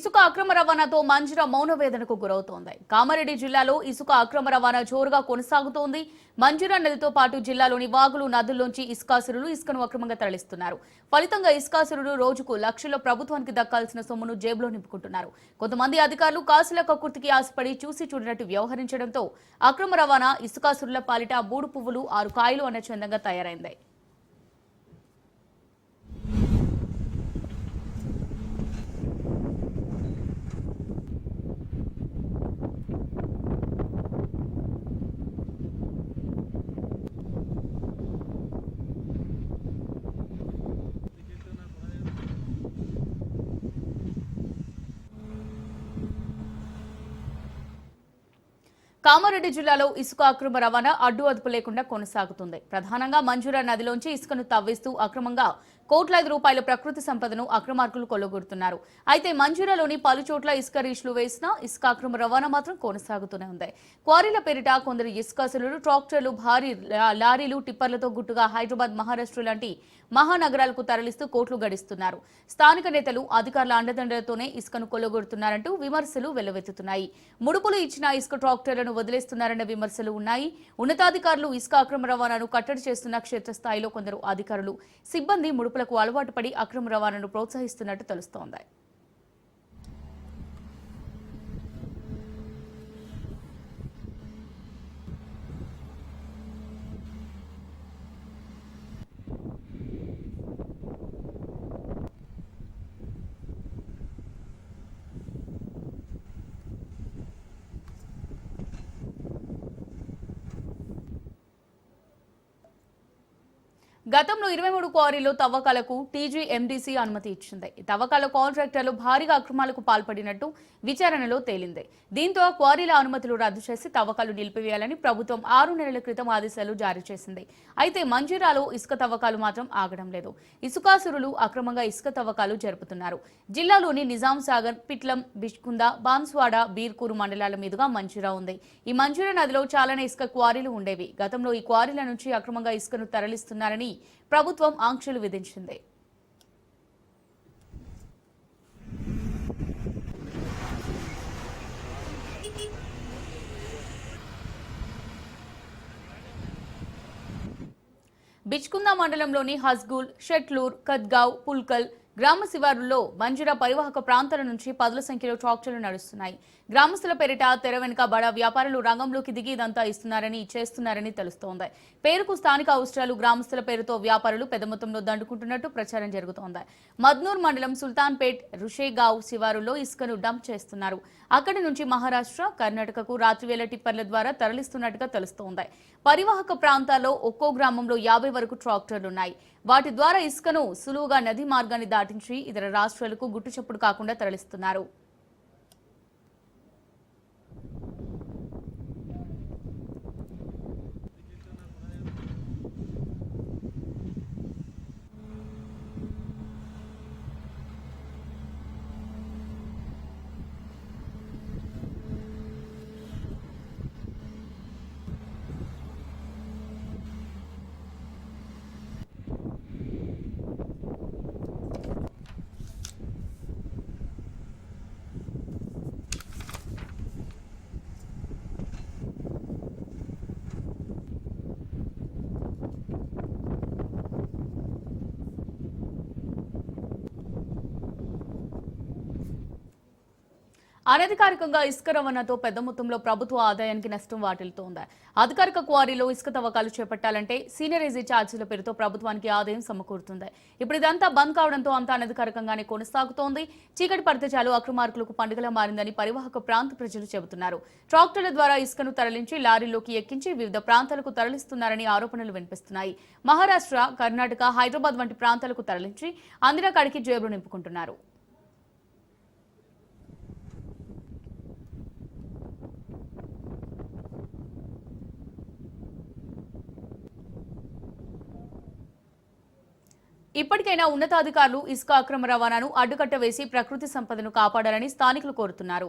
ఇసుక అక్రమ రవాణాతో మంజిర మౌన వేదనకు గురవుతోంది. కామారెడ్డి జిల్లాలో ఇసుక అక్రమ రవాణా జోరుగా కొనసాగుతోంది. మంజిర నదితో పాటు జిల్లాలోని వాగులు, నదుల్లోంచి ఇసుకాసురులు ఇసుకను అక్రమంగా తరలిస్తున్నారు. ఫలితంగా ఇసుకాసురులు రోజుకు లక్షల్లో ప్రభుత్వానికి దక్కాల్సిన సొమ్మును జేబులో నింపుకుంటున్నారు. కొంతమంది అధికారులు కాసుల కక్కుర్తికి ఆశపడి చూసి చూడనట్టు వ్యవహరించడంతో అక్రమ రవాణా ఇసుకాసురుల పాలిట 3 పువ్వులు 6 కాయలు అన్న చందంగా తయారైంది. కామారెడ్డి జిల్లాలో ఇసుక అక్రమ రవాణా అడ్డు అదుపు లేకుండా కొనసాగుతుంది. ప్రధానంగా మంజూరా నదిలోంచి ఇసుకను తవ్విస్తూ అక్రమంగా కోట్లాది రూపాయల ప్రకృతి సంపదను అక్రమార్కులు కొల్లగొడుతున్నారు. అయితే మంజూరాలోని పలు చోట్ల ఇసుక రీచ్లు వేసినా ఇసుక అక్రమ రవాణా మాత్రం కొనసాగుతూనే ఉంది. క్వారీల పేరిట కొందరు ఇసుకాసులు ట్రాక్టర్లు, భారీ లారీలు, టిప్పర్లతో గుట్టుగా హైదరాబాద్, మహారాష్ట్ర లాంటి మహానగరాలకు తరలిస్తూ కోట్లు గడిస్తున్నారు. స్థానిక నేతలు, అధికారుల అండదండలతోనే ఇసుకను కొల్లగొడుతున్నారంటూ విమర్శలు వెల్లువెత్తుతున్నాయి. ముడుపులు ఇచ్చిన ఇసుక ట్రాక్టర్లను వదిలేస్తున్నారన్న విమర్శలు ఉన్నాయి. ఉన్నతాధికారులు ఇసుక అక్రమ రవాణాను కట్టడి చేస్తున్న క్షేత్రస్థాయిలో కొందరు అధికారులు, సిబ్బంది ముడుపులకు అలవాటు పడి అక్రమ రవాణాను ప్రోత్సహిస్తున్నట్టు తెలుస్తోంది. గతంలో 23 క్వారీలో తవ్వకాలకు టీజీఎండీసీ అనుమతి ఇచ్చింది. తవ్వకాల కాంట్రాక్టర్లు భారీగా అక్రమాలకు పాల్పడినట్టు విచారణలో తేలింది. దీంతో క్వారీల అనుమతులు రద్దు చేసి తవ్వకాలు నిలిపివేయాలని ప్రభుత్వం 6 నెలల క్రితం ఆదేశాలు జారీ చేసింది. అయితే మంజీరాలో ఇసుక తవ్వకాలు మాత్రం ఆగడం లేదు. ఇసుకాసురులు అక్రమంగా ఇసుక తవ్వకాలు జరుపుతున్నారు. జిల్లాలోని నిజాం సాగర్, పిట్లం, బిష్కుంద, బాన్స్వాడ, బీర్కూరు మండలాల మీదుగా మంజీరా ఉంది. ఈ మంజీరా నదిలో చాలానే ఇసుక క్వారీలు ఉండేవి. గతంలో ఈ క్వారీల నుంచి అక్రమంగా ఇసుకను తరలిస్తున్నారని ప్రభుత్వం ఆంక్షలు విధించింది. బిచ్కుంద మండలంలోని హస్గూల్, షెట్లూర్, కద్గావ్, పుల్కల్ గ్రామ శివారుల్లో మంజిరా పరివాహక ప్రాంతాల నుంచి పదుల సంఖ్యలో ట్రాక్టర్లు నడుస్తున్నాయి. గ్రామస్తుల పేరిట తెర వెనుక బడా వ్యాపారులు రంగంలోకి దిగి ఇదంతా చేస్తున్నారని తెలుస్తోంది. పేరుకు స్థానిక అవసరాలు, గ్రామస్తుల పేరుతో వ్యాపారులు పెద్ద మొత్తంలో దండుకుంటున్నట్టు ప్రచారం జరుగుతోంది. మద్నూర్ మండలం సుల్తాన్పేట్, రుషేగావ్ శివారులో ఇసుకను డంప్ చేస్తున్నారు. అక్కడి నుంచి మహారాష్ట్ర, కర్ణాటకకు రాత్రివేళ టిప్పర్ల ద్వారా తరలిస్తున్నట్టుగా తెలుస్తోంది. పరివాహక ప్రాంతాల్లో ఒక్కో గ్రామంలో 50 వరకు ట్రాక్టర్లున్నాయి. వాటి ద్వారా ఇసుకను సులువుగా నది మార్గాన్ని దాటించి ఇతర రాష్ట్రాలకు గుట్టుచప్పుడు కాకుండా తరలిస్తున్నారు. అనధికారికంగా ఇసుక రవాణాతో పెద్ద మొత్తంలో ప్రభుత్వ ఆదాయానికి నష్టం వాటిల్తోంది. అధికారిక క్వారీలో ఇసుక తవ్వకాలు చేపట్టాలంటే సీనియరైజీ ఛార్జీల పేరుతో ప్రభుత్వానికి ఆదాయం సమకూరుతుంది. ఇప్పుడు ఇదంతా బంద్ కావడంతో అంతా అనధికారికంగానే కొనసాగుతోంది. చీకటి పడితే చాలు అక్రమార్కులకు పండుగలా మారిందని పరివాహక ప్రాంత ప్రజలు చెబుతున్నారు. ట్రాక్టర్ల ద్వారా ఇసుకను తరలించి లారీలోకి ఎక్కించి వివిధ ప్రాంతాలకు తరలిస్తున్నారని ఆరోపణలు వినిపిస్తున్నాయి. మహారాష్ట్ర, కర్ణాటక, హైదరాబాద్ వంటి ప్రాంతాలకు తరలించి అందిన కాడికి జేబులు నింపుకుంటున్నారు. ఇప్పటికైనా ఉన్నతాధికారులు ఇసుక అక్రమ రవాణాను అడ్డుకట్ట వేసి ప్రకృతి సంపదను కాపాడాలని స్థానికులు కోరుతున్నారు.